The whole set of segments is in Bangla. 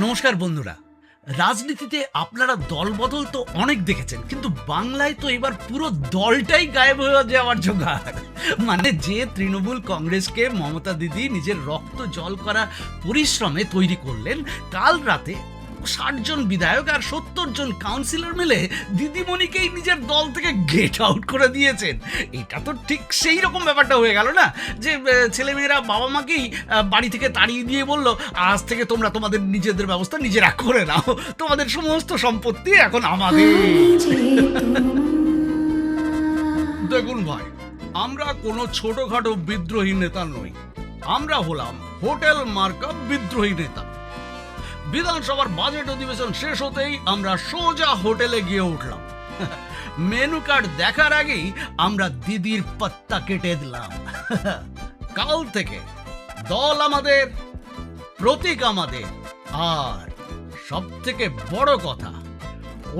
নমস্কার বন্ধুরা, রাজনীতিতে আপনারা দলবদল তো অনেক দেখেছেন, কিন্তু বাংলায় তো এবার পুরো দলটাই গায়েব হয়ে যাওয়ার জোগাড়। মানে যে তৃণমূল কংগ্রেসকে মমতা দিদি নিজের রক্ত জল করা পরিশ্রমে তৈরি করলেন, কাল রাতে 60 জন বিধায়ক আর 70 জন কাউন্সিলর মিলে দিদিমণিকেই নিজের দল থেকে গেট আউট করে দিয়েছেন। এটা তো ঠিক সেই রকম ব্যাপারটা হয়ে গেল না, যে ছেলেমেয়েরা বাবা মাকেই বাড়ি থেকে তাড়িয়ে দিয়ে বলল, আজ থেকে তোমরা তোমাদের নিজেদের ব্যবস্থা নিজেরা করে নাও, তোমাদের সমস্ত সম্পত্তি এখন আমাদের। দেখুন ভাই, আমরা কোনো ছোটখাটো বিদ্রোহী নেতা নই, আমরা হলাম হোটেল মার্কা বিদ্রোহী নেতা। বিধানসভার বাজেট অধিবেশন শেষ হতেই আমরা সোজা হোটেলে গিয়ে উঠলাম। মেনু কার্ড দেখার আগেই আমরা দিদির পাত্তা কেটে দিলাম। কাল থেকে দল আমাদের, প্রতীক আমাদের, আর সব থেকে বড় কথা,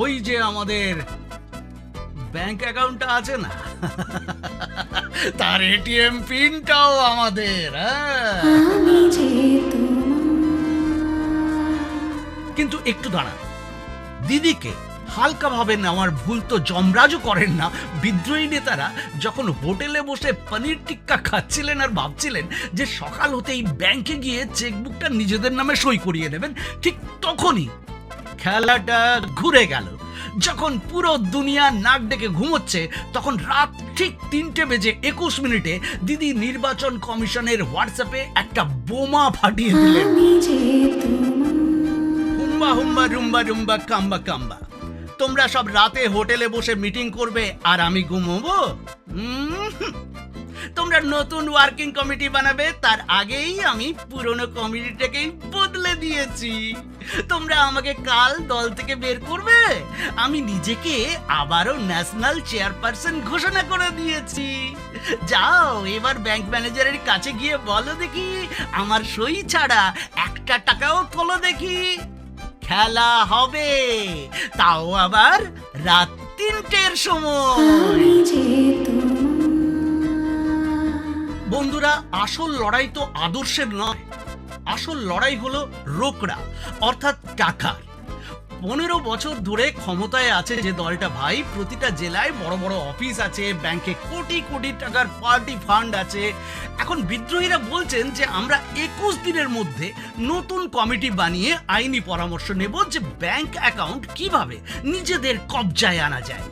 ওই যে আমাদের ব্যাংক অ্যাকাউন্টটা আছে না, তার এটিএম পিনটাও আমাদের। কিন্তু একটু দাঁড়ান, দিদিকে হালকাভাবে নেওয়ার ভুল তো যমরাজও করেন না। বিদ্রোহী নেতারা যখন হোটেলে বসে পনির টিক্কা খাচ্ছিলেন আর ভাবছিলেন যে সকাল হতেই ব্যাংকে গিয়ে চেকবুকটা নিজেদের নামে সই করিয়ে নেবেন, ঠিক তখনই খেলাটা ঘুরে গেল। যখন পুরো দুনিয়া নাক ডেকে ঘুমোচ্ছে, তখন রাত ঠিক 3:21 দিদি নির্বাচন কমিশনের হোয়াটসঅ্যাপে একটা বোমা ফাটিয়ে দিলেন। হুম্বা হুম্বা রুম্বা রুম্বা কাম্বা কাম্বা, তোমরা সব রাতে হোটেলে বসে মিটিং করবে আর আমি ঘুমোবো? তোমরা নতুন ওয়ার্কিং কমিটি বানাবে, তার আগেই আমি পুরনো কমিটিটাকেই বদলে দিয়েছি। তোমরা আমাকে কাল দল থেকে বের করবে, আমি নিজেকে আবারও ন্যাশনাল চেয়ারপারসন ঘোষণা করে দিয়েছি। যাও এবার ব্যাংক ম্যানেজারের কাছে গিয়ে বলো দেখি, আমার সই ছাড়া 1 টাকাও তোলো দেখি। খেলা হবে, তাও আবার রাত 3টের সময়। বন্ধুরা, আসল লড়াই তো আদর্শের নয়, আসল লড়াই হলো রোকড়া, অর্থাৎ টাকার। 15 বছর ধরে ক্ষমতায় আছে যে দলটা ভাই, প্রতিটা জেলায় বড় বড় অফিস আছে, ব্যাংকে কোটি কোটি টাকার পার্টি ফান্ড আছে। এখন বিদ্রোহীরা বলছেন যে আমরা 21 দিনের মধ্যে নতুন কমিটি বানিয়ে আইনি পরামর্শ নেব যে ব্যাংক অ্যাকাউন্ট কিভাবে নিজেদের কবজায় আনা যায়।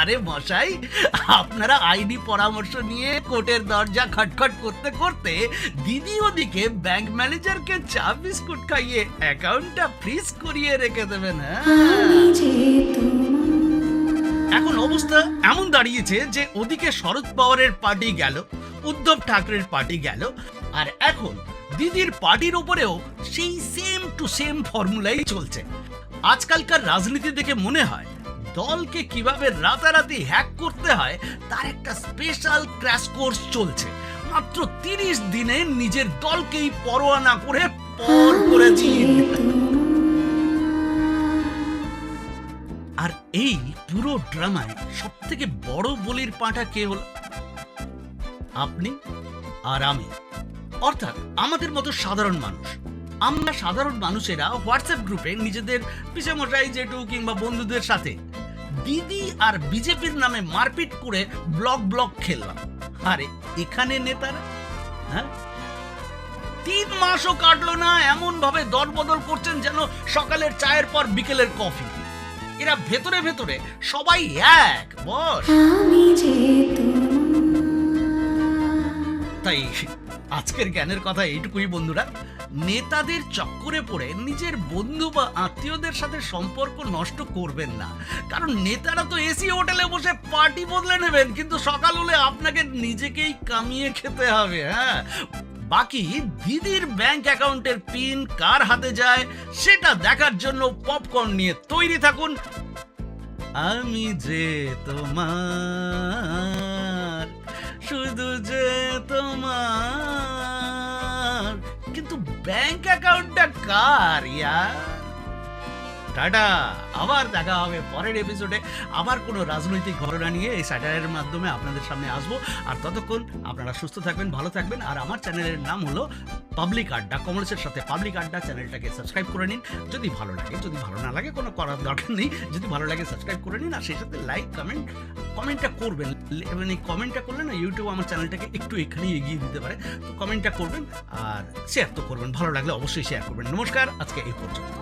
আরে মশাই, আপনারা আইনি পরামর্শ নিয়ে কোর্টের দরজা খটখট করতে করতে দিদি ওদিকে ব্যাংক ম্যানেজারকে চা বিস্কুট খাইয়ে অ্যাকাউন্টটা ফ্রিজ করিয়ে রেখে দেবেন। এখন অবস্থা এমন দাঁড়িয়েছে যে ওদিকে শরদ পাওয়ারের পার্টি গেল, উদ্ধব ঠাকরের পার্টি গেল, আর এখন দিদির পার্টির উপরেও সেই সেম টু সেম ফর্মুলাই চলছে। আজকালকার রাজনীতি দেখে মনে হয় দলকে কিভাবে রাতারাতি হ্যাক করতে হয় তার একটা স্পেশাল ক্র্যাশ কোর্স চলছে। মাত্র 30 দিনে নিজের দলকেই পরোয়া না করে পর করে দিন। আর এই পুরো ড্রামায় সব থেকে বড় বলির পাঁঠা কে হল? আপনি আর আমি, অর্থাৎ আমাদের মতো সাধারণ মানুষ। আমরা সাধারণ মানুষেরা হোয়াটসঅ্যাপ গ্রুপে নিজেদের পিসেমশাই, জেঠু কিংবা বন্ধুদের সাথে দিদি আর বিজেপির নামে মারপিট করে ব্লক খেললাম। আরে এখানে নেতারা 3 মাসও কাটলো না, এমন ভাবে দল বদল করছেন যেন সকালের চায়ের পর বিকেলের কফি। এরা ভেতরে ভেতরে সবাই এক বস। তাই আজকের জ্ঞানের কথা এইটুকুই বন্ধুরা, নেতাদের চক্করে পড়ে নিজের বন্ধু বা আত্মীয়দের সাথে সম্পর্ক নষ্ট করবেন না। কারণ নেতারা তো এসি হোটেলে বসে পার্টি বদলে নেবেন, কিন্তু সকাল হলে আপনাকে নিজেকেই কামিয়ে খেতে হবে। বাকি দিদির ব্যাংক অ্যাকাউন্টের পিন কার হাতে যায় সেটা দেখার জন্য পপকর্ন নিয়ে তৈরি থাকুন। আমি যে তোমার, শুধু যে তোমার, কিন্তু ব্যাংক অ্যাকাউন্টটা কার? টাটা। আবার দেখা হবে পরের এপিসোডে, আবার কোনো রাজনৈতিক ঘটনা নিয়ে এই স্যাটারের মাধ্যমে আপনাদের সামনে আসবো। আর ততক্ষণ আপনারা সুস্থ থাকবেন, ভালো থাকবেন। আর আমার চ্যানেলের নাম হলো পাবলিক আড্ডা, কমলেশের সাথে পাবলিক আড্ডা। চ্যানেলটাকে সাবস্ক্রাইব করে নিন যদি ভালো লাগে, যদি ভালো না লাগে কোনো করার দরকার নেই। যদি ভালো লাগে সাবস্ক্রাইব করে নিন, আর সেই সাথে লাইক কমেন্টটা করবেন। মানে কমেন্টটা করলে না ইউটিউব আমার চ্যানেলটাকে একটু এখানে এগিয়ে দিতে পারে। তো কমেন্টটা করবেন আর শেয়ার তো করবেন, ভালো লাগলে অবশ্যই শেয়ার করবেন। নমস্কার, আজকে এই পর্যন্ত।